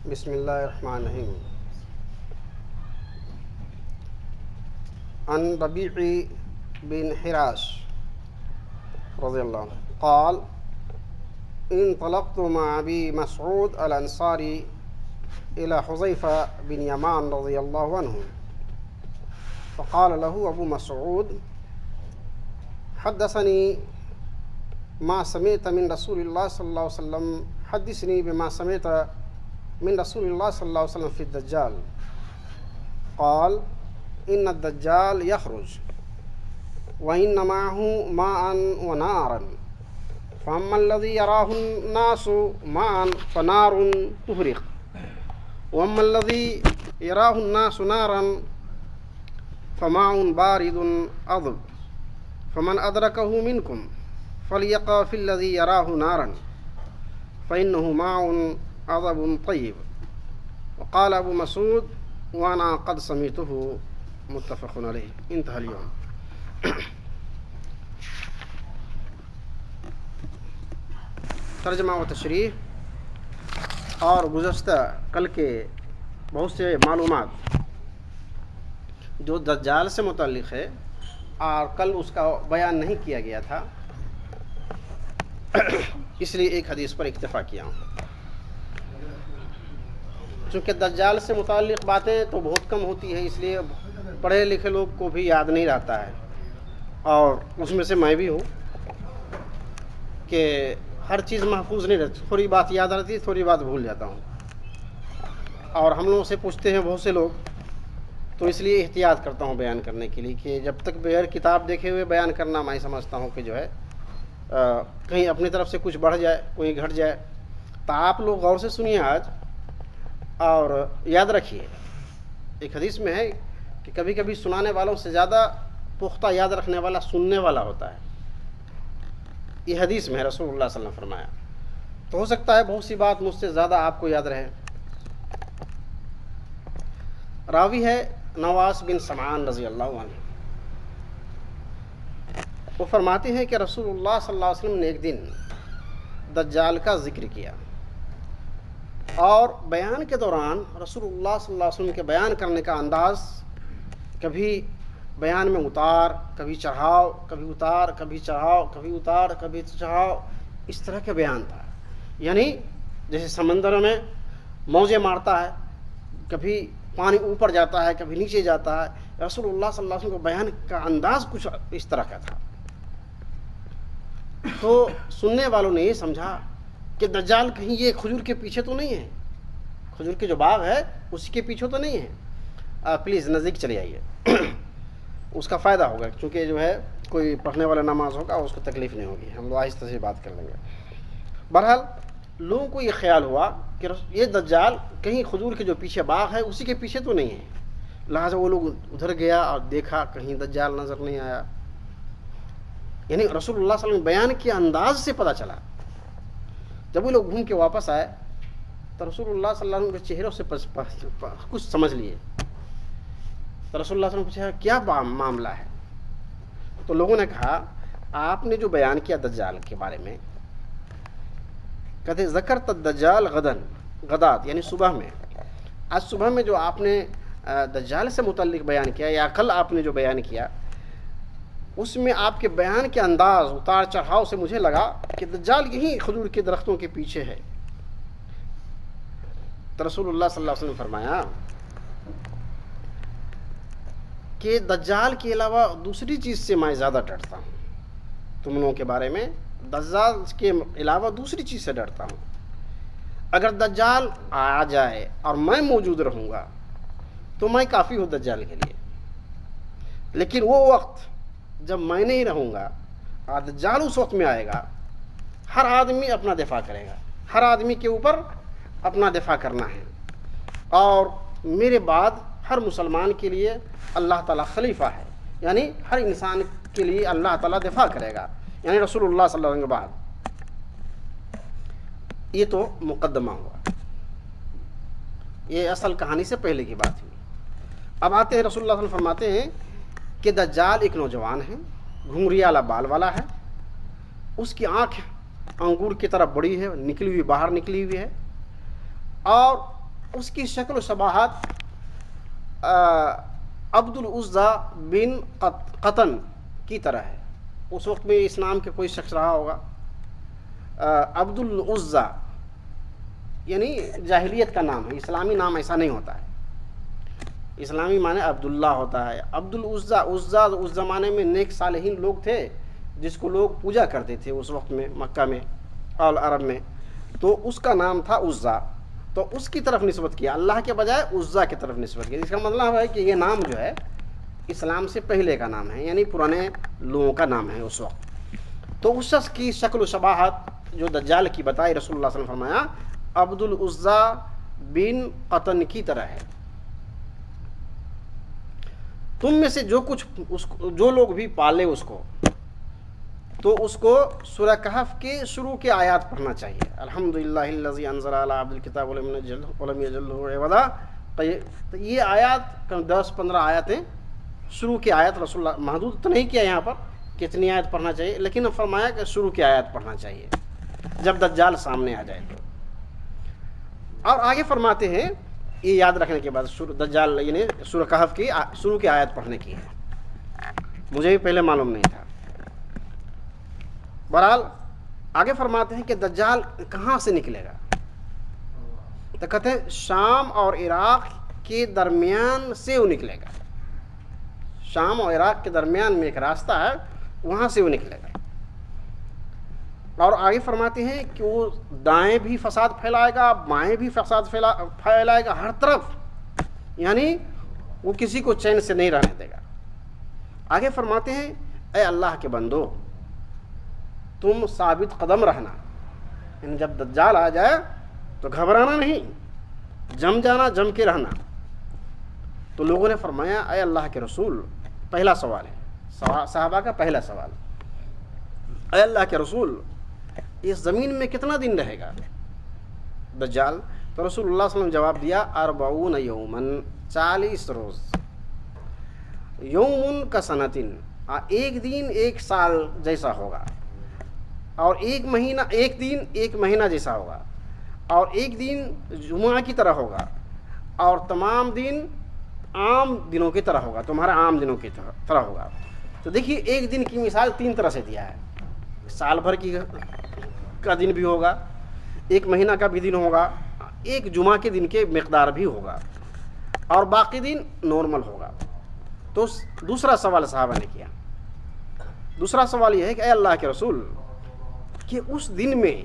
بسم الله الرحمن الرحيم. عن ربيع بن حراش رضي الله عنه قال انطلقت مع أبي مسعود الأنصاري إلى حذيفة بن يمان رضي الله عنه فقال له أبو مسعود حدثني ما سمعت من رسول الله صلى الله عليه وسلم حدثني بما سمعت من رسول الله صلى الله عليه وسلم في الدجال قال إن الدجال يخرج وإن معه ماء ونارا فأما الذي يراه الناس ماء فنار تهرق وأما الذي يراه الناس نارا فماء بارد أضب فمن أدركه منكم فليقع في الذي يراه نارا فإنه ماء عذب طيب. وقال أبو مسعود وأنا قد سمعته متفق علیہ. انتہا اليوم. ترجمہ و تشریح اور گزشتہ کل کے بہت سے معلومات جو دجال سے متعلق ہے اور کل اس کا بیان نہیں کیا گیا تھا، اس لیے ایک حدیث پر اکتفا کیا ہوں. چونکہ دجال سے متعلق باتیں تو بہت کم ہوتی ہیں، اس لیے پڑھے لکھے لوگ کو بھی یاد نہیں رہتا ہے، اور اس میں سے میں بھی ہوں کہ ہر چیز محفوظ نہیں رہتی، تھوڑی بات یاد رہتی ہے، تھوڑی بات بھول جاتا ہوں. اور ہم لوگوں سے پوچھتے ہیں بہت سے لوگ، تو اس لیے احتیاط کرتا ہوں بیان کرنے کے لیے کہ جب تک بغیر کتاب دیکھے ہوئے بیان کرنا میں سمجھتا ہوں کہ جو ہے کہیں اپنی طرف سے کچھ بڑھ جائے، کوئی گھٹ جائے. تو آپ لوگ غور سے سنیے آج اور یاد رکھیے. ایک حدیث میں ہے کہ کبھی کبھی سنانے والوں سے زیادہ پختہ یاد رکھنے والا سننے والا ہوتا ہے. یہ حدیث میں ہے، رسول اللہ صلی اللہ علیہ وسلم فرمایا. تو ہو سکتا ہے بہت سی بات مجھ سے زیادہ آپ کو یاد رہے. راوی ہے نواس بن سمعان رضی اللہ عنہ. وہ فرماتے ہیں کہ رسول اللہ صلی اللہ علیہ وسلم نے ایک دن دجال کا ذکر کیا، اور بیان کے دوران رسول اللہ صلی اللہ علیہ وسلم کے بیان کرنے کا انداز کبھی بیان میں اتار، کبھی چڑھاؤ، کبھی اتار، کبھی چڑھاؤ، کبھی اتار، کبھی چڑھاؤ، اس طرح کا بیان تھا. یعنی جیسے سمندر میں موجیں مارتا ہے، کبھی پانی اوپر جاتا ہے، کبھی نیچے جاتا ہے. رسول اللہ صلی اللہ علیہ وسلم کا بیان کا انداز کچھ اس طرح کا تھا. تو سننے والوں نے یہ سمجھا کہ دجال کہیں یہ کھجور کے پیچھے تو نہیں ہے، کھجور کے جو باغ ہے اسی کے پیچھے تو نہیں ہے. پلیز نزدیک چلے آئیے، اس کا فائدہ ہوگا، کیونکہ جو ہے کوئی پڑھنے والا نماز ہوگا اس کو تکلیف نہیں ہوگی، ہم لوگ آہستہ سے بات کر لیں گے. بہرحال لوگوں کو یہ خیال ہوا کہ یہ دجال کہیں کھجور کے جو پیچھے باغ ہے اسی کے پیچھے تو نہیں ہے. لہٰذا وہ لوگ ادھر گیا اور دیکھا، کہیں دجال نظر نہیں آیا. یعنی رسول اللہ صلی اللہ علیہ وسلم بیان کے انداز سے پتہ چلا. جب وہ لوگ گھوم کے واپس آئے تو رسول اللہ صلی اللہ علیہ وسلم کے چہروں سے کچھ سمجھ لیے. تو رسول اللہ صلی اللہ علیہ وسلم نے پوچھا کیا معاملہ ہے؟ تو لوگوں نے کہا آپ نے جو بیان کیا دجال کے بارے میں، کہتے ذکرت الدجال غدات، یعنی صبح میں، آج صبح میں جو آپ نے دجال سے متعلق بیان کیا یا کل آپ نے جو بیان کیا، اس میں آپ کے بیان کے انداز اتار چڑھاؤ سے مجھے لگا کہ دجال یہی کھجور کے درختوں کے پیچھے ہے. تو رسول اللہ صلی اللہ علیہ وسلم نے فرمایا کہ دجال کے علاوہ دوسری چیز سے میں زیادہ ڈرتا ہوں. تم لوگوں کے بارے میں دجال کے علاوہ دوسری چیز سے ڈرتا ہوں. اگر دجال آ جائے اور میں موجود رہوں گا تو میں کافی ہوں دجال کے لیے، لیکن وہ وقت جب میں نہیں رہوں گا اور دجال اس وقت میں آئے گا، ہر آدمی اپنا دفاع کرے گا، ہر آدمی کے اوپر اپنا دفاع کرنا ہے. اور میرے بعد ہر مسلمان کے لیے اللہ تعالیٰ خلیفہ ہے، یعنی ہر انسان کے لیے اللہ تعالیٰ دفاع کرے گا، یعنی رسول اللہ صلی اللہ علیہ وسلم کے بعد. یہ تو مقدمہ ہوا، یہ اصل کہانی سے پہلے کی بات ہوئی. اب آتے ہیں رسول اللہ صلی اللہ علیہ وسلم فرماتے ہیں کہ دجال ایک نوجوان ہے، گھنگری والا بال والا ہے، اس کی آنکھ انگور کی طرح بڑی ہے، نکلی ہوئی باہر نکلی ہوئی ہے، اور اس کی شکل و شباہت عبد العزیٰ بن قطن کی طرح ہے. اس وقت میں اس نام کے کوئی شخص رہا ہوگا. عبد العزیٰ یعنی جاہلیت کا نام ہے، اسلامی نام ایسا نہیں ہوتا ہے. اسلامی معنی عبداللہ ہوتا ہے. عبد العزیٰ، عزیٰ اس زمانے میں نیک صالحین لوگ تھے جس کو لوگ پوجا کرتے تھے اس وقت میں مکہ میں اور عرب میں، تو اس کا نام تھا عزیٰ. تو اس کی طرف نسبت کیا، اللہ کے بجائے عزیٰ کی طرف نسبت کیا. اس کا مطلب ہے کہ یہ نام جو ہے اسلام سے پہلے کا نام ہے، یعنی پرانے لوگوں کا نام ہے اس وقت. تو اس شخص کی شکل و شباہت جو دجال کی بتائی رسول اللہ صلی اللہ علیہ وسلم فرمایا عبد العزیٰ بن قطن کی طرح ہے. تم میں سے جو لوگ بھی پالے اس کو، تو اس کو سورہ کہف کے شروع کے آیات پڑھنا چاہیے. الحمدللہ الذی انزل علی عبدہ الکتاب ولم یجعل لہ عوجا. تو یہ آیات 10-15 آیاتیں شروع کی آیت رسول اللہ، محدود تو نہیں کیا یہاں پر کتنی آیت پڑھنا چاہیے، لیکن فرمایا کہ شروع کی آیات پڑھنا چاہیے جب دجال سامنے آ جائے تو. اور آگے فرماتے ہیں یہ یاد رکھنے کے بعد دجال یعنی سورہ کہف کی شروع کی آیت پڑھنے کی ہے، مجھے بھی پہلے معلوم نہیں تھا. بہرحال آگے فرماتے ہیں کہ دجال کہاں سے نکلے گا، تو کہتے ہیں شام اور عراق کے درمیان سے وہ نکلے گا. شام اور عراق کے درمیان میں ایک راستہ ہے، وہاں سے وہ نکلے گا. اور آگے فرماتے ہیں کہ وہ دائیں بھی فساد پھیلائے گا، بائیں بھی فساد پھیلائے گا، ہر طرف، یعنی وہ کسی کو چین سے نہیں رہنے دے گا. آگے فرماتے ہیں اے اللہ کے بندو تم ثابت قدم رہنا، یعنی جب دجال آ جائے تو گھبرانا نہیں، جم جانا، جم کے رہنا. تو لوگوں نے فرمایا اے اللہ کے رسول، پہلا سوال ہے صحابہ کا پہلا سوال، اے اللہ کے رسول اس زمین میں کتنا دن رہے گا دجال؟ تو رسول اللہ صلی اللہ علیہ وسلم جواب دیا 40 یومن، 40 روز. یومن کا سنتن، ایک دن ایک سال جیسا ہوگا، اور ایک دن ایک مہینہ جیسا ہوگا، اور ایک دن جمعہ کی طرح ہوگا، اور تمام دن عام دنوں کی طرح ہوگا، تمہارا عام دنوں کی طرح ہوگا. تو دیکھیے ایک دن کی مثال 3 طرح سے دیا ہے. سال بھر کا دن بھی ہوگا، ایک مہینہ کا بھی دن ہوگا، ایک جمعہ کے دن کے مقدار بھی ہوگا، اور باقی دن نارمل ہوگا. تو دوسرا سوال صحابہ نے کیا. دوسرا سوال یہ ہے کہ اے اللہ کے رسول کہ اس دن میں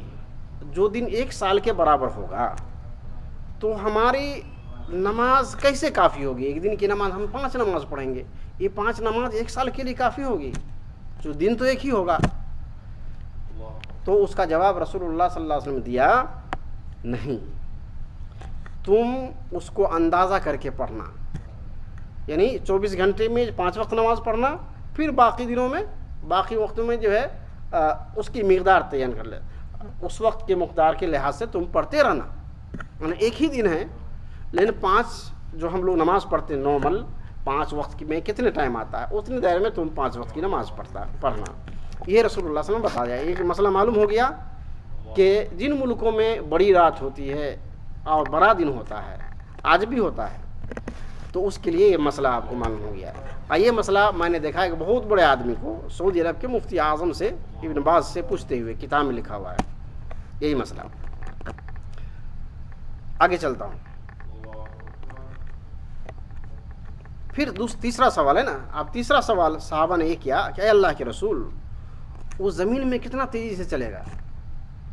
جو دن ایک سال کے برابر ہوگا تو ہماری نماز کیسے کافی ہوگی؟ ایک دن کی نماز ہم 5 نماز پڑھیں گے، یہ 5 نماز ایک سال کے لیے کافی ہوگی؟ جو دن تو ایک ہی ہوگا. تو اس کا جواب رسول اللہ صلی اللہ علیہ وسلم دیا نہیں، تم اس کو اندازہ کر کے پڑھنا، یعنی 24 گھنٹے میں 5 وقت نماز پڑھنا، پھر باقی دنوں میں باقی وقتوں میں جو ہے اس کی مقدار تعین کر لے، اس وقت کے مقدار کے لحاظ سے تم پڑھتے رہنا. یعنی ایک ہی دن ہے لیکن 5 جو ہم لوگ نماز پڑھتے ہیں نارمل 5 وقت کی میں کتنے ٹائم آتا ہے اتنے دائرے میں تم 5 وقت کی نماز پڑھنا. یہ رسول اللہ صلی اللہ علیہ وسلم بتا دیا. ایک مسئلہ معلوم ہو گیا کہ جن ملکوں میں بڑی رات ہوتی ہے اور بڑا دن ہوتا ہے، آج بھی ہوتا ہے، تو اس کے لیے یہ مسئلہ آپ کو معلوم ہو گیا. یہ مسئلہ میں نے دیکھا ہے کہ بہت بڑے آدمی کو سعودی عرب کے مفتی اعظم سے ابن باز سے پوچھتے ہوئے کتاب میں لکھا ہوا ہے یہی مسئلہ. آگے چلتا ہوں. پھر تیسرا سوال ہے نا، اب تیسرا سوال صحابہ نے یہ کیا کہ اے اللہ کے رسول وہ زمین میں کتنا تیزی سے چلے گا،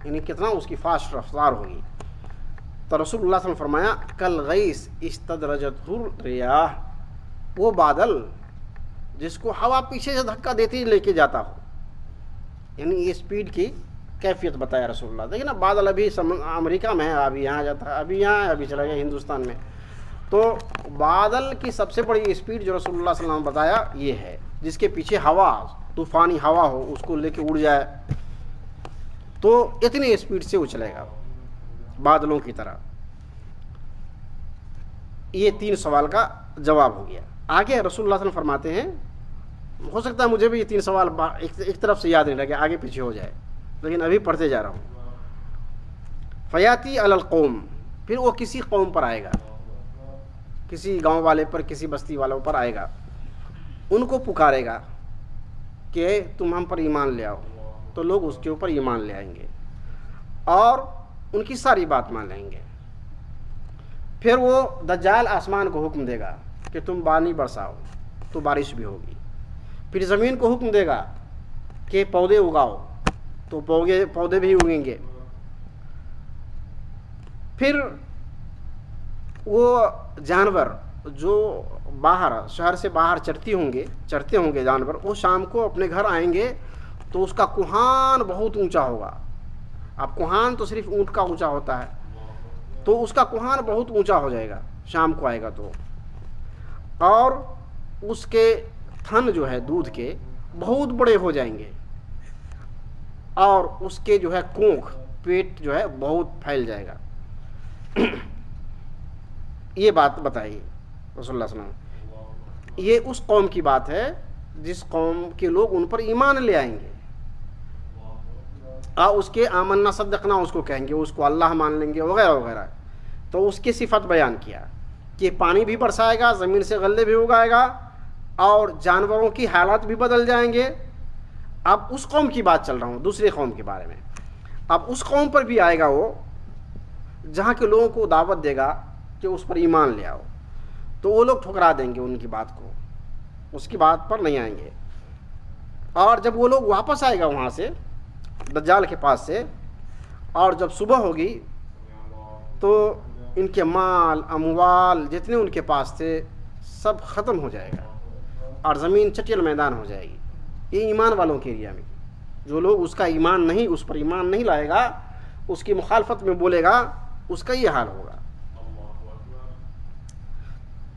یعنی کتنا اس کی فاسٹ رفتار ہوگی؟ تو رسول اللہ صلی اللہ علیہ وسلم فرمایا کل غیث استدرجتہ الریاح، وہ بادل جس کو ہوا پیچھے سے دھکا دیتی لے کے جاتا ہو، یعنی یہ اسپیڈ کی کیفیت بتایا رسول اللہ. دیکھیں نا بادل ابھی امریکہ میں ہے، ابھی یہاں جاتا ہے، ابھی یہاں ہے، ابھی چلا گیا ہندوستان میں. تو بادل کی سب سے بڑی اسپیڈ جو رسول اللہ صلی اللہ علیہ وسلم بتایا یہ ہے، جس کے پیچھے ہوا طوفانی ہوا ہو اس کو لے کے اڑ جائے، تو اتنی اسپیڈ سے وہ چلے گا بادلوں کی طرح. یہ 3 سوال کا جواب ہو گیا. آگے رسول اللہ صلی اللہ علیہ وسلم فرماتے ہیں، ہو سکتا ہے مجھے بھی یہ 3 سوال ایک طرف سے یاد نہیں لگے، آگے پیچھے ہو جائے، لیکن ابھی پڑھتے جا رہا ہوں. فیاتی علی القوم، پھر وہ کسی قوم پر آئے گا، کسی گاؤں والے پر، کسی بستی والوں پر آئے گا، ان کو پکارے گا کہ تم ہم پر ایمان لے آؤ، تو لوگ اس کے اوپر ایمان لے آئیں گے اور ان کی ساری بات مان لیں گے۔ پھر وہ دجال آسمان کو حکم دے گا کہ تم پانی برساؤ، تو بارش بھی ہوگی۔ پھر زمین کو حکم دے گا کہ پودے اگاؤ، تو پودے بھی اگیں گے۔ پھر وہ جانور جو باہر شہر سے باہر چرتے ہوں گے جانور، وہ شام کو اپنے گھر آئیں گے تو اس کا کوہان بہت اونچا ہوگا۔ اب کوہان تو صرف اونٹ کا اونچا ہوتا ہے، تو اس کا کوہان بہت اونچا ہو جائے گا شام کو آئے گا تو، اور اس کے تھن جو ہے دودھ کے بہت بڑے ہو جائیں گے، اور اس کے جو ہے کونکھ پیٹ جو ہے بہت پھیل جائے گا۔ یہ بات بتائی رسول اللہ صلی اللہ علیہ وسلم۔ یہ اس قوم کی بات ہے جس قوم کے لوگ ان پر ایمان لے آئیں گے، اور اس کے آمنا صدقنا اس کو کہیں گے، اس کو اللہ مان لیں گے وغیرہ وغیرہ۔ تو اس کی صفت بیان کیا کہ پانی بھی برسائے گا، زمین سے غلے بھی اگائے گا، اور جانوروں کی حالات بھی بدل جائیں گے۔ اب اس قوم کی بات چل رہا ہوں، دوسری قوم کے بارے میں۔ اب اس قوم پر بھی آئے گا وہ، جہاں کے لوگوں کو دعوت دے گا کہ اس پر ایمان لے آؤ، تو وہ لوگ ٹھکرا دیں گے ان کی بات کو، اس کی بات پر نہیں آئیں گے۔ اور جب وہ لوگ واپس آئے گا وہاں سے دجال کے پاس سے، اور جب صبح ہوگی تو ان کے مال اموال جتنے ان کے پاس تھے سب ختم ہو جائے گا، اور زمین چٹیل میدان ہو جائے گی۔ یہ ایمان والوں کے ایریا میں، جو لوگ اس پر ایمان نہیں لائے گا، اس کی مخالفت میں بولے گا، اس کا یہ حال ہوگا۔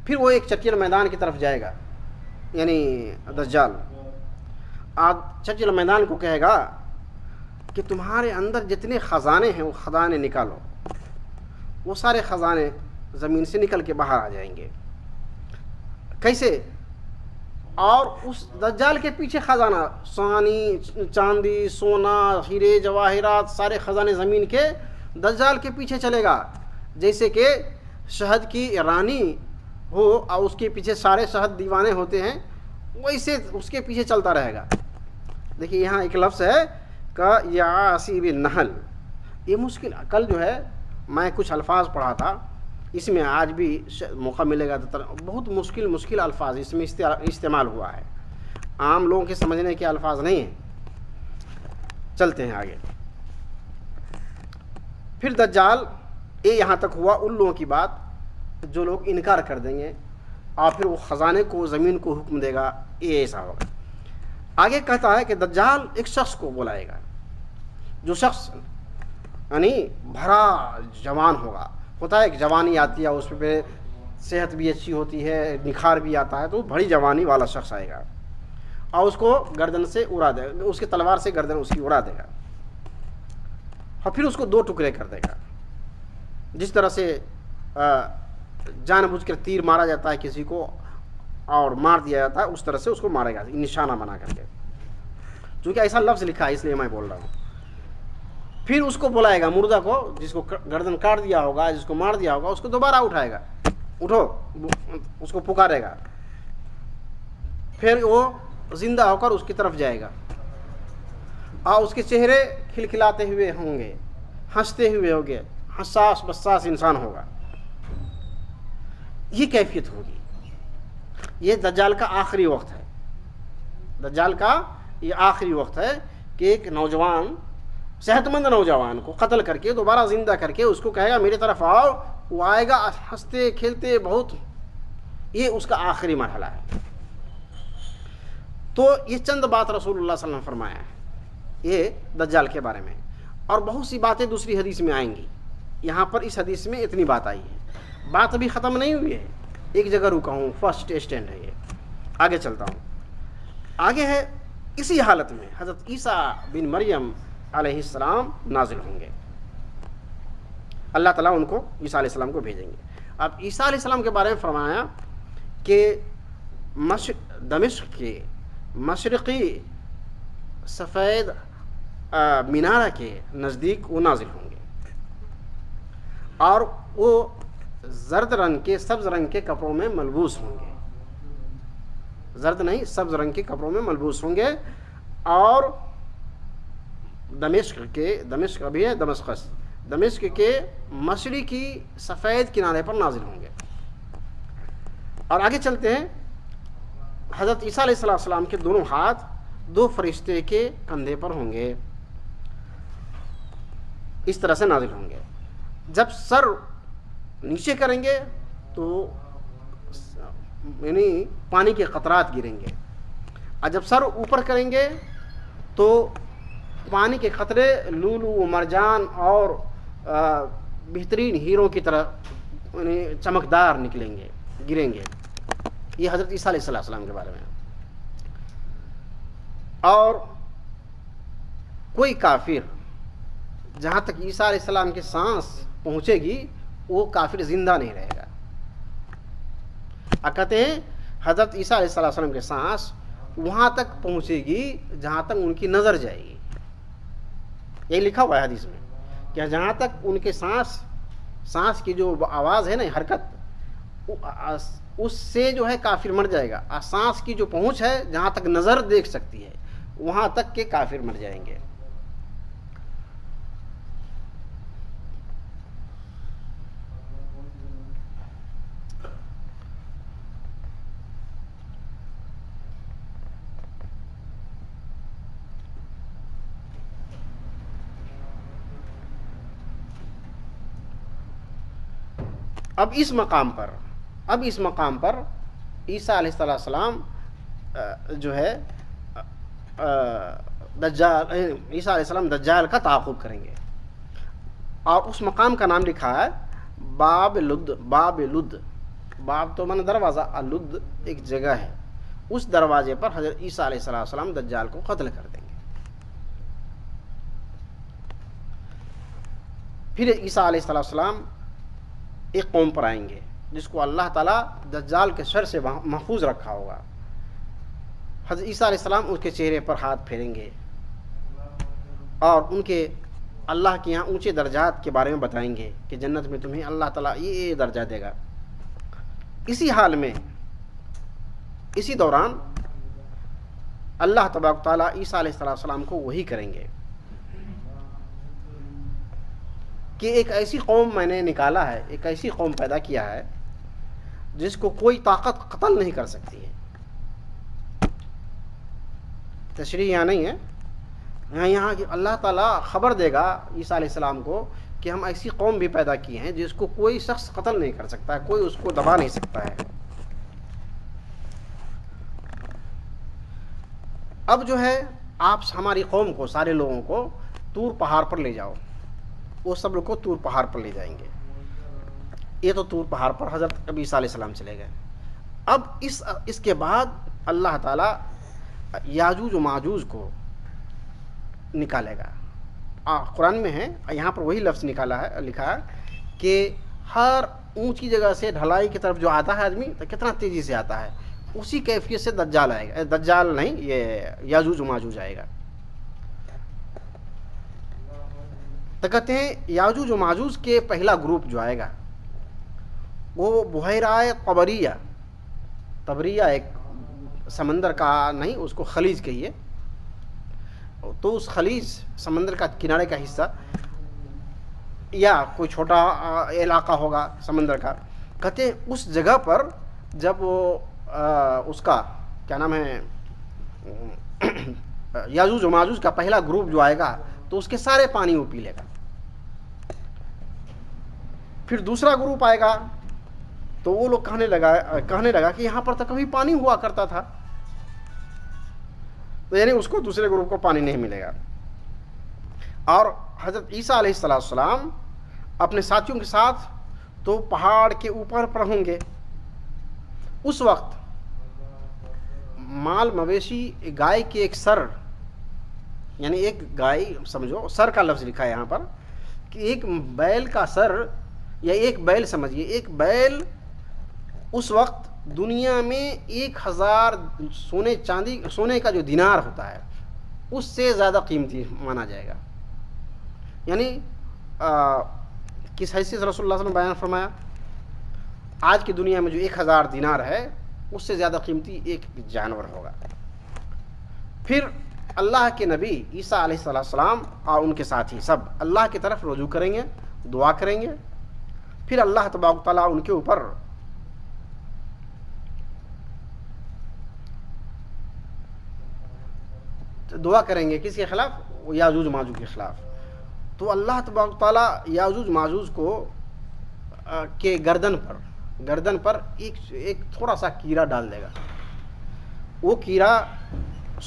پھر وہ ایک چٹیل میدان کی طرف جائے گا، یعنی دجال چٹیل میدان کو کہے گا کہ تمہارے اندر جتنے خزانے ہیں وہ خزانے نکالو۔ وہ سارے خزانے زمین سے نکل کے باہر آ جائیں گے۔ کیسے؟ اور اس دجال کے پیچھے خزانہ، چاندی سونا ہیرے جواہرات، سارے خزانے زمین کے دجال کے پیچھے چلے گا۔ جیسے کہ شہد کی رانی ہو اور اس کے پیچھے سارے شہد دیوانے ہوتے ہیں، ویسے اس کے پیچھے چلتا رہے گا۔ دیکھیے یہاں ایک لفظ ہے کہ یعاصیب النحل، یہ مشکل، کل جو ہے میں کچھ الفاظ پڑھا تھا، اس میں آج بھی موقع ملے گا تو بہت مشکل الفاظ اس میں استعمال ہوا ہے، عام لوگوں کے سمجھنے کے الفاظ نہیں ہیں۔ چلتے ہیں آگے۔ پھر دجال، یہ یہاں تک ہوا ان لوگوں کی بات جو لوگ انکار کر دیں گے، اور پھر وہ خزانے کو زمین کو حکم دے گا، یہ ایسا ہوگا۔ آگے کہتا ہے کہ دجال ایک شخص کو بلائے گا، جو شخص یعنی بھرا جوان ہوتا ہے، ایک جوانی آتی ہے، اس پہ صحت بھی اچھی ہوتی ہے، نکھار بھی آتا ہے، تو بڑی جوانی والا شخص آئے گا، اور اس کو گردن سے اڑا دے گا، اس کے تلوار سے گردن اس کی اڑا دے گا، اور پھر اس کو 2 ٹکڑے کر دے گا۔ جس طرح سے جان بوجھ کر تیر مارا جاتا ہے کسی کو اور مار دیا جاتا ہے، اس طرح سے اس کو مارے گا نشانہ بنا کر کے، چونکہ ایسا لفظ لکھا ہے اس لیے میں بول رہا ہوں۔ پھر اس کو بلائے گا، مردہ کو، جس کو گردن کاٹ دیا ہوگا، جس کو مار دیا ہوگا، اس کو دوبارہ اٹھائے گا، اٹھو، اس کو پکارے گا۔ پھر وہ زندہ ہو کر اس کی طرف جائے گا، اور اس کے چہرے کھلکھلاتے ہوئے ہوں گے، ہنستے ہوئے ہوں گے، حساس بساس انسان ہوگا۔ یہ کیفیت ہوگی۔ یہ دجال کا آخری وقت ہے، دجال کا یہ آخری وقت ہے کہ ایک نوجوان، صحت مند نوجوان کو قتل کر کے دوبارہ زندہ کر کے اس کو کہے گا میرے طرف آؤ، وہ آئے گا ہنستے کھیلتے بہت۔ یہ اس کا آخری مرحلہ ہے۔ تو یہ چند بات رسول اللہ صلی اللہ علیہ وسلم نے فرمایا ہے یہ دجال کے بارے میں، اور بہت سی باتیں دوسری حدیث میں آئیں گی۔ یہاں پر اس حدیث میں اتنی بات آئی ہے، بات ابھی ختم نہیں ہوئی ہے، ایک جگہ رکا ہوں، فرسٹ اسٹینڈ ہے یہ۔ آگے چلتا ہوں۔ آگے ہے اسی حالت میں حضرت عیسیٰ بن مریم علیہ السلام نازل ہوں گے، اللہ تعالیٰ ان کو عیسیٰ علیہ السلام کو بھیجیں گے۔ اب عیسیٰ علیہ السلام کے بارے میں فرمایا کہ دمشق کے مشرقی سفید مینارہ کے نزدیک وہ نازل ہوں گے، اور وہ زرد رنگ کے سبز رنگ کے کپڑوں میں ملبوس ہوں گے، زرد نہیں سبز رنگ کے کپڑوں میں ملبوس ہوں گے، اور دمشق ابھی ہے دمشق کے مشرقی سفید کنارے پر نازل ہوں گے۔ اور آگے چلتے ہیں، حضرت عیسیٰ علیہ السلام کے دونوں ہاتھ دو فرشتے کے کندھے پر ہوں گے، اس طرح سے نازل ہوں گے۔ جب سر نیچے کریں گے تو یعنی پانی کے قطرات گریں گے، اور جب سر اوپر کریں گے تو پانی کے قطرے لولو و مرجان اور بہترین ہیروں کی طرح یعنی چمکدار نکلیں گے، گریں گے۔ یہ حضرت عیسیٰ علیہ السلام کے بارے میں۔ اور کوئی کافر جہاں تک عیسیٰ علیہ السلام کی سانس پہنچے گی وہ کافر زندہ نہیں رہے گا۔ کہتے ہیں حضرت عیسیٰ علیہ السلام کی سانس وہاں تک پہنچے گی جہاں تک ان کی نظر جائے گی، یہ لکھا ہوا ہے حدیث میں کہ جہاں تک ان کے سانس کی جو آواز ہے نا، حرکت، اس سے جو ہے کافر مر جائے گا۔ سانس کی جو پہنچ ہے جہاں تک نظر دیکھ سکتی ہے وہاں تک کے کافر مر جائیں گے۔ اب اس مقام پر عیسیٰ علیہ السلام جو ہے دجال، عیسیٰ علیہ السلام دجال کا تعاقب کریں گے، اور اس مقام کا نام لکھا ہے باب لد۔ باب تو من دروازہ، لد ایک جگہ ہے، اس دروازے پر حضرت عیسیٰ علیہ السلام دجال کو قتل کر دیں گے۔ پھر عیسیٰ علیہ السلام ایک قوم پر آئیں گے جس کو اللہ تعالیٰ دجال کے شر سے محفوظ رکھا ہوگا۔ حضرت عیسیٰ علیہ السلام اس کے چہرے پر ہاتھ پھیریں گے اور ان کے اللہ کے یہاں اونچے درجات کے بارے میں بتائیں گے کہ جنت میں تمہیں اللہ تعالیٰ یہ درجہ دے گا۔ اسی حال میں، اسی دوران اللہ تبارک تعالیٰ عیسیٰ علیہ السلام کو وحی کریں گے کہ ایک ایسی قوم میں نے نکالا ہے، ایک ایسی قوم پیدا کیا ہے جس کو کوئی طاقت قتل نہیں کر سکتی ہے۔ تشریح یہاں نہیں ہے، یہاں اللہ تعالیٰ خبر دے گا عیسیٰ علیہ السلام کو کہ ہم ایسی قوم بھی پیدا کی ہیں جس کو کوئی شخص قتل نہیں کر سکتا ہے، کوئی اس کو دبا نہیں سکتا ہے۔ اب جو ہے آپ ہماری قوم کو، سارے لوگوں کو طور پہاڑ پر لے جاؤ۔ وہ سب لوگ کو طور پہاڑ پر لے جائیں گے۔ یہ تو طور پہاڑ پر حضرت عیسیٰ علیہ السلام چلے گئے۔ اب اس کے بعد اللہ تعالیٰ یاجوج و ماجوج کو نکالے گا۔ قرآن میں ہے، یہاں پر وہی لفظ لکھا ہے کہ ہر اونچی جگہ سے ڈھلائی کی طرف جو آتا ہے آدمی تو کتنا تیزی سے آتا ہے، اسی کیفیت سے دجال آئے گا۔ دجال نہیں، یہ یاجوج و ماجوج آئے گا۔ تو کہتے ہیں یاجوج و ماجوج کے پہلا گروپ جو آئے گا وہ بحیرہ طبریہ ایک سمندر کا نہیں، اس کو خلیج کہیے، تو اس خلیج سمندر کا کنارے کا حصہ یا کوئی چھوٹا علاقہ ہوگا سمندر کا، کہتے ہیں اس جگہ پر جب وہ اس کا کیا نام ہے یاجوج و ماجوج کا پہلا گروپ جو آئے گا تو اس کے سارے پانی وہ پی لے گا۔ پھر دوسرا گروپ آئے گا تو وہ لوگ کہنے لگا کہ یہاں پر تو کبھی پانی ہوا کرتا تھا، تو یعنی اس کو دوسرے گروپ کو پانی نہیں ملے گا۔ اور حضرت عیسیٰ علیہ السلام اپنے ساتھیوں کے ساتھ تو پہاڑ کے اوپر پر ہوں گے۔ اس وقت مال مویشی گائے کی ایک سر، یعنی ایک گائے سمجھو، سر کا لفظ لکھا ہے یہاں پر کہ ایک بیل کا سر یا ایک بیل سمجھیے، ایک بیل اس وقت دنیا میں 1000 سونے کا جو دینار ہوتا ہے اس سے زیادہ قیمتی مانا جائے گا۔ یعنی کس حیثیت سے رسول اللہ صلی اللہ علیہ وسلم بیان فرمایا؟ آج کی دنیا میں جو 1000 دینار ہے اس سے زیادہ قیمتی ایک جانور ہوگا۔ پھر اللہ کے نبی عیسیٰ علیہ السلام اور ان کے ساتھی سب اللہ کی طرف رجوع کریں گے، دعا کریں گے۔ پھر اللہ تبارک و تعالیٰ ان کے اوپر دعا کریں گے، کس کے خلاف؟ یاجوج ماجوج کے خلاف۔ تو اللہ تبارک و تعالیٰ یاجوج ماجوج کو کے گردن پر ایک تھوڑا سا کیڑا ڈال دے گا۔ وہ کیڑا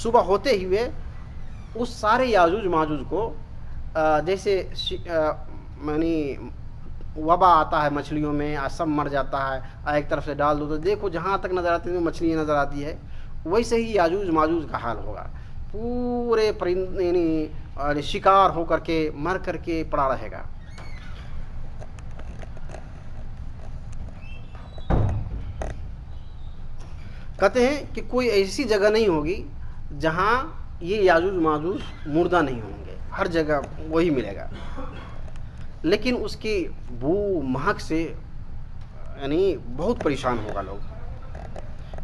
صبح ہوتے ہوئے اس سارے یاجوج ماجوج کو جیسے یعنی وبا آتا ہے مچھلیوں میں، سب مر جاتا ہے، ایک طرف سے ڈال دو تو دیکھو جہاں تک نظر آتی ہے مچھلیاں نظر آتی ہے، ویسے ہی یاجوج ماجوج کا حال ہوگا۔ پورے پرندے یعنی شکار ہو کر کے مر کر کے پڑا رہے گا۔ کہتے ہیں کہ کوئی ایسی جگہ نہیں ہوگی جہاں یہ یاجوج ماجوج مردہ نہیں ہوں گے، ہر جگہ وہی ملے گا، لیکن اس کی بو مہک سے یعنی بہت پریشان ہوگا لوگ۔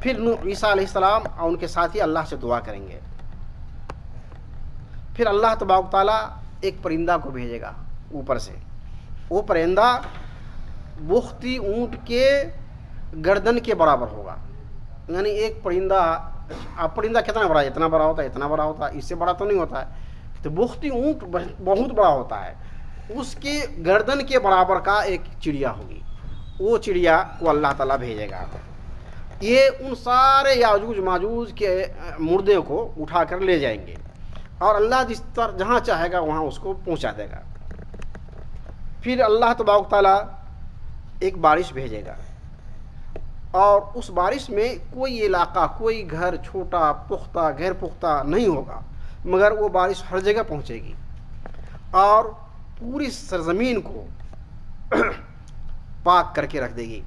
پھر عیسیٰ علیہ السلام اور ان کے ساتھی اللہ سے دعا کریں گے۔ پھر اللہ تبارک و تعالیٰ ایک پرندہ کو بھیجے گا اوپر سے، وہ پرندہ بختی اونٹ کے گردن کے برابر ہوگا، یعنی ایک پرندہ، اب پرندہ کتنا بڑا ہے؟ اتنا بڑا ہوتا ہے، اتنا بڑا ہوتا ہے، اس سے بڑا تو نہیں ہوتا ہے۔ تو بختی اونٹ بہت بڑا ہوتا ہے، اس کے گردن کے برابر کا ایک چڑیا ہوگی، وہ چڑیا کو اللہ تعالیٰ بھیجے گا۔ یہ ان سارے یاجوج ماجوج کے مردے کو اٹھا کر لے جائیں گے اور اللہ جس طرح جہاں چاہے گا وہاں اس کو پہنچا دے گا۔ پھر اللہ تبارک تعالیٰ ایک بارش بھیجے گا، اور اس بارش میں کوئی علاقہ، کوئی گھر چھوٹا پختہ غیر پختہ نہیں ہوگا، مگر وہ بارش ہر جگہ پہنچے گی اور پوری سرزمین کو پاک کر کے رکھ دے گی۔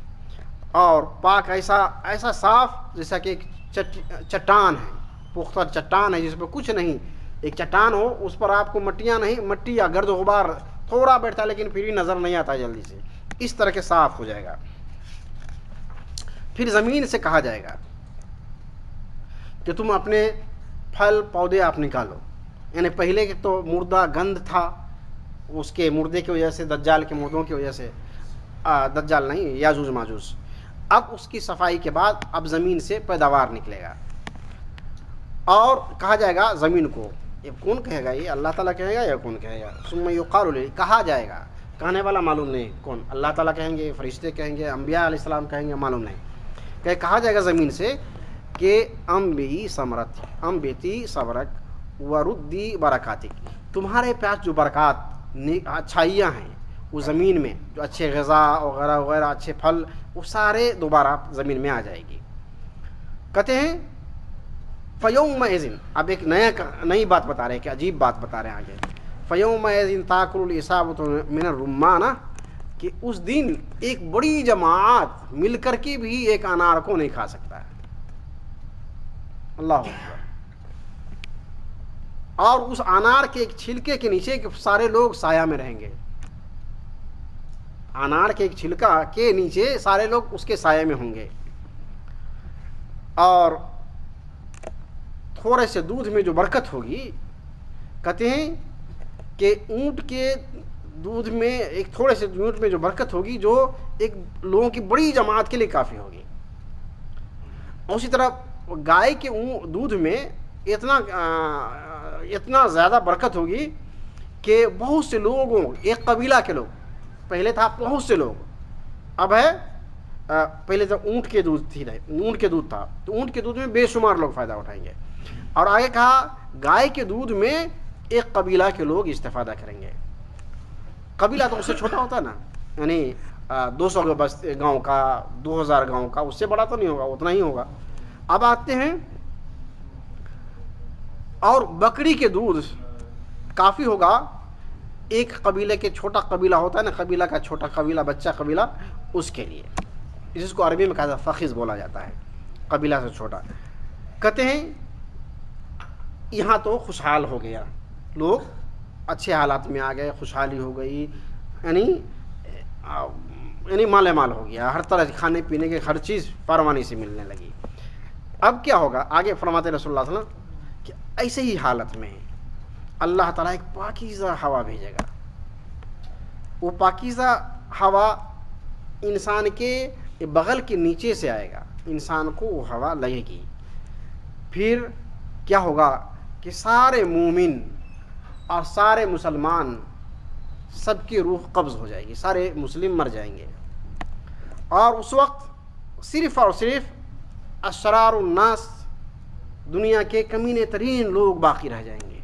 اور پاک ایسا صاف جیسا کہ ایک چٹان ہے، پختہ چٹان ہے جس پہ کچھ نہیں، ایک چٹان ہو اس پر آپ کو مٹی یا گرد و غبار تھوڑا بیٹھتا ہے لیکن پھر بھی نظر نہیں آتا جلدی سے، اس طرح کے صاف ہو جائے گا۔ پھر زمین سے کہا جائے گا کہ تم اپنے پھل پودے آپ نکالو، یعنی پہلے کے تو مردہ گند تھا، اس کے مردے کی وجہ سے، دجال کے مردوں کی وجہ سے، دجال نہیں یاجوج ماجوج، اب اس کی صفائی کے بعد اب زمین سے پیداوار نکلے گا۔ اور کہا جائے گا زمین کو، یہ کون کہے گا؟ یہ اللہ تعالیٰ کہے گا یا کون کہے گا؟ ثم یقال لی، کہا جائے گا، کہنے والا معلوم نہیں کون، اللہ تعالیٰ کہیں گے، فرشتے کہیں گے، انبیاء علیہ السلام کہیں گے، معلوم نہیں، کہ کہا جائے گا زمین سے کہ بیتی صبرک وردی برکاتک، تمہارے پاس جو برکات اچھائیاں ہیں وہ زمین میں، جو اچھے غذا وغیرہ وغیرہ، اچھے پھل، وہ سارے دوبارہ زمین میں آ جائے گی۔ کہتے ہیں فیومئذ، اب ایک نئی بات بتا رہے ہیں، کہ عجیب بات بتا رہے ہیں آگے، فیومئذ تاکل العصابۃ من الرمان، کہ اس دن ایک بڑی جماعت مل کر کے بھی ایک انار کو نہیں کھا سکتا ہے۔ اللہ اکبر۔ اور اس انار کے ایک چھلکے کے نیچے کہ سارے لوگ سایہ میں رہیں گے، انار کے ایک چھلکا کے نیچے سارے لوگ اس کے سائے میں ہوں گے۔ اور تھوڑے سے دودھ میں جو برکت ہوگی، کہتے ہیں کہ اونٹ کے دودھ میں، ایک تھوڑے سے دودھ میں جو برکت ہوگی، جو ایک لوگوں کی بڑی جماعت کے لیے کافی ہوگی۔ اسی طرح گائے کے دودھ میں اتنا زیادہ برکت ہوگی کہ بہت سے لوگوں، ایک قبیلہ کے لوگ، پہلے تھا بہت سے لوگ، اب ہے پہلے تو اونٹ کے دودھ تھا، تو اونٹ کے دودھ میں بے شمار لوگ فائدہ اٹھائیں گے، اور آگے کہا گائے کے دودھ میں ایک قبیلہ کے لوگ استفادہ کریں گے۔ قبیلہ تو اس سے چھوٹا ہوتا ہے نا، یعنی 200 گاؤں کا، 2000 گاؤں کا، اس سے بڑا تو نہیں ہوگا، اتنا ہی ہوگا۔ اب آتے ہیں، اور بکری کے دودھ کافی ہوگا ایک قبیلے کے، چھوٹا قبیلہ ہوتا ہے نا، قبیلہ کا چھوٹا قبیلہ، بچہ قبیلہ، اس کے لیے، جس کو عربی میں کہا فخذ بولا جاتا ہے، قبیلہ سے چھوٹا۔ کہتے ہیں یہاں تو خوشحال ہو گیا، لوگ اچھے حالات میں آ گئے، خوشحالی ہو گئی، یعنی یعنی مالے مال ہو گیا، ہر طرح کھانے پینے کے ہر چیز فراوانی سے ملنے لگی۔ اب کیا ہوگا؟ آگے فرماتے رسول اللہ صلی اللہ علیہ وسلم کہ ایسے ہی حالت میں اللہ تعالیٰ ایک پاکیزہ ہوا بھیجے گا۔ وہ پاکیزہ ہوا انسان کے بغل کے نیچے سے آئے گا، انسان کو وہ ہوا لگے گی۔ پھر کیا ہوگا کہ سارے مومن اور سارے مسلمان سب کی روح قبض ہو جائے گی، سارے مسلم مر جائیں گے، اور اس وقت صرف اور صرف اشرار الناس، دنیا کے کمینے ترین لوگ باقی رہ جائیں گے۔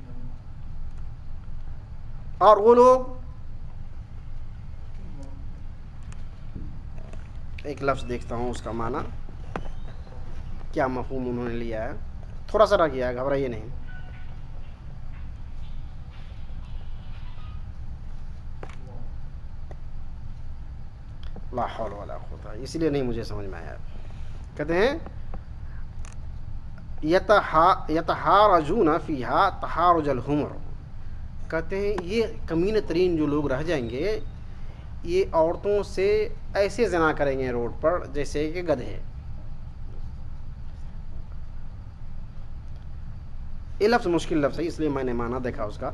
اور وہ لوگ، ایک لفظ دیکھتا ہوں اس کا معنی کیا مفہوم انہوں نے لیا ہے، تھوڑا سا رہ گیا ہے، گھبرائیے نہیں۔ لا حول ولا قوت، اسی لیے نہیں مجھے سمجھ میں آیا۔ کہتے ہیں یتحارجون فیہا تحارج الحمر، کہتے ہیں یہ کمینہ ترین جو لوگ رہ جائیں گے یہ عورتوں سے ایسے زنا کریں گے روڈ پر جیسے کہ گدھے۔ یہ لفظ مشکل لفظ ہے، اس لیے میں نے معنی دیکھا اس کا۔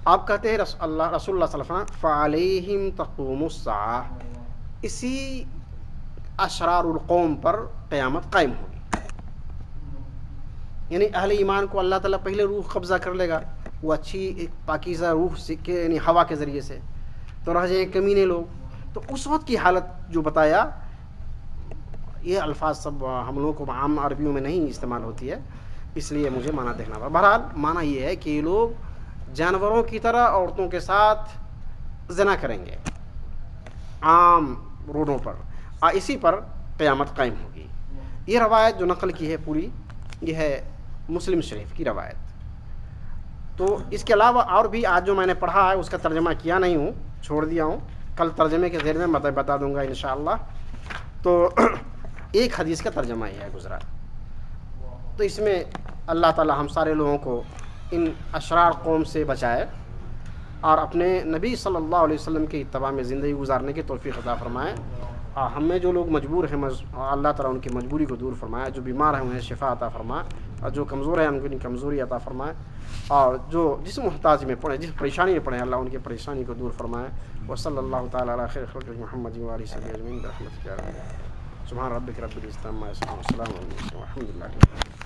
آپ کہتے ہیں رسول اللہ صلی اللہ علیہ وسلم فعلیہم تقوم الساعہ، اسی اشرار القوم پر قیامت قائم ہوگی۔ یعنی اہل ایمان کو اللہ تعالیٰ پہلے روح قبضہ کر لے گا، وہ اچھی ایک پاکیزہ روح سے یعنی ہوا کے ذریعے سے، تو رہ جائیں کمینے لوگ۔ تو اس وقت کی حالت جو بتایا، یہ الفاظ سب ہم لوگوں کو عام عربیوں میں نہیں استعمال ہوتی ہے، اس لیے مجھے معنی دیکھنا پڑا۔ بہرحال معنی یہ ہے کہ یہ لوگ جانوروں کی طرح عورتوں کے ساتھ زنا کریں گے عام روڈوں پر، اور اسی پر قیامت قائم ہوگی۔ یہ روایت جو نقل کی ہے پوری، یہ ہے مسلم شریف کی روایت۔ تو اس کے علاوہ اور بھی آج جو میں نے پڑھا ہے اس کا ترجمہ کیا نہیں ہوں، چھوڑ دیا ہوں، کل ترجمے کے ذیل میں بتا دوں گا انشاءاللہ۔ تو ایک حدیث کا ترجمہ یہ ہے گزرا۔ تو اس میں اللہ تعالی ہم سارے لوگوں کو ان اشرار قوم سے بچائے اور اپنے نبی صلی اللہ علیہ وسلم کے اتباع میں زندگی گزارنے کی توفیق عطا فرمائے، اور ہم میں جو لوگ مجبور ہیں اللہ تعالیٰ ان کی مجبوری کو دور فرمائے، جو بیمار ہیں انہیں شفا عطا فرمائے، اور جو کمزور ہیں ان کو کمزوری عطا فرمائے، اور جو جس محتاج میں پڑے، جس پریشانی میں پڑے، اللہ ان کی پریشانی کو دور فرمائے۔ وصلی اللہ تعالیٰ علی خیر خلق محمد و آلہ وصحبہ اجمعین برحمتک یا ارحم الراحمین۔ سبحان ربک رب العزۃ عما یصفون، وسلام علی المرسلین والحمد للہ۔